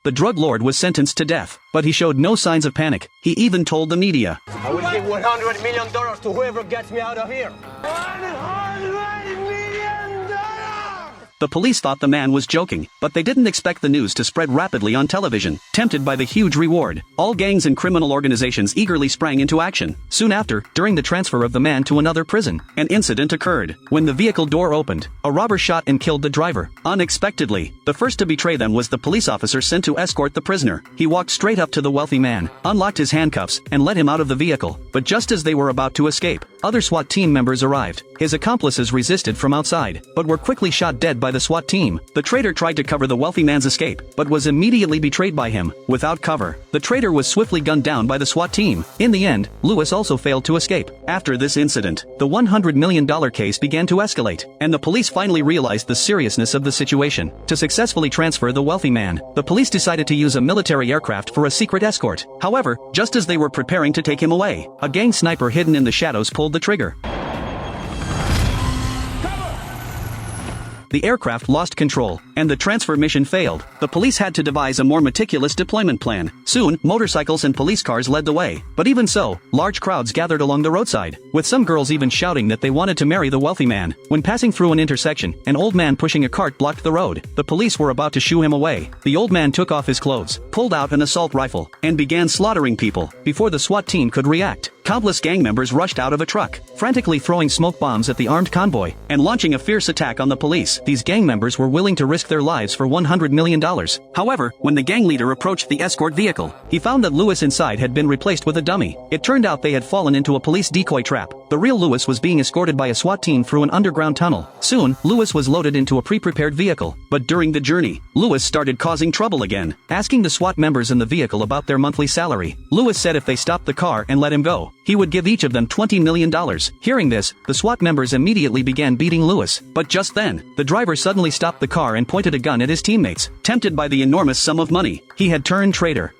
the drug lord was sentenced to death, but he showed no signs of panic. He even told the media, "I will give $100 million to whoever gets me out of here." The police thought the man was joking, but they didn't expect the news to spread rapidly on television. Tempted by the huge reward, all gangs and criminal organizations eagerly sprang into action. Soon after, during the transfer of the man to another prison, an incident occurred. When the vehicle door opened, a robber shot and killed the driver. Unexpectedly, the first to betray them was the police officer sent to escort the prisoner. He walked straight up to the wealthy man, unlocked his handcuffs, and let him out of the vehicle. But just as they were about to escape, other SWAT team members arrived. His accomplices resisted from outside, but were quickly shot dead by the SWAT team. The traitor tried to cover the wealthy man's escape, but was immediately betrayed by him. Without cover, the traitor was swiftly gunned down by the SWAT team. In the end, Lewis also failed to escape. After this incident, the $100 million case began to escalate, and the police finally realized the seriousness of the situation. To successfully transfer the wealthy man, the police decided to use a military aircraft for a secret escort. However, just as they were preparing to take him away, a gang sniper hidden in the shadows pulled the trigger. The aircraft lost control, and the transfer mission failed. The police had to devise a more meticulous deployment plan. Soon, motorcycles and police cars led the way. But even so, large crowds gathered along the roadside, with some girls even shouting that they wanted to marry the wealthy man. When passing through an intersection, an old man pushing a cart blocked the road. The police were about to shoo him away. The old man took off his clothes, pulled out an assault rifle, and began slaughtering people. Before the SWAT team could react, countless gang members rushed out of a truck, frantically throwing smoke bombs at the armed convoy, and launching a fierce attack on the police. These gang members were willing to risk their lives for $100 million. However, when the gang leader approached the escort vehicle, he found that Lewis inside had been replaced with a dummy. It turned out they had fallen into a police decoy trap. The real Lewis was being escorted by a SWAT team through an underground tunnel. Soon, Lewis was loaded into a pre-prepared vehicle, but during the journey, Lewis started causing trouble again, asking the SWAT members in the vehicle about their monthly salary. Lewis said if they stopped the car and let him go, he would give each of them $20 million. Hearing this, the SWAT members immediately began beating Lewis. But just then, the driver suddenly stopped the car and pointed a gun at his teammates. Tempted by the enormous sum of money, he had turned traitor.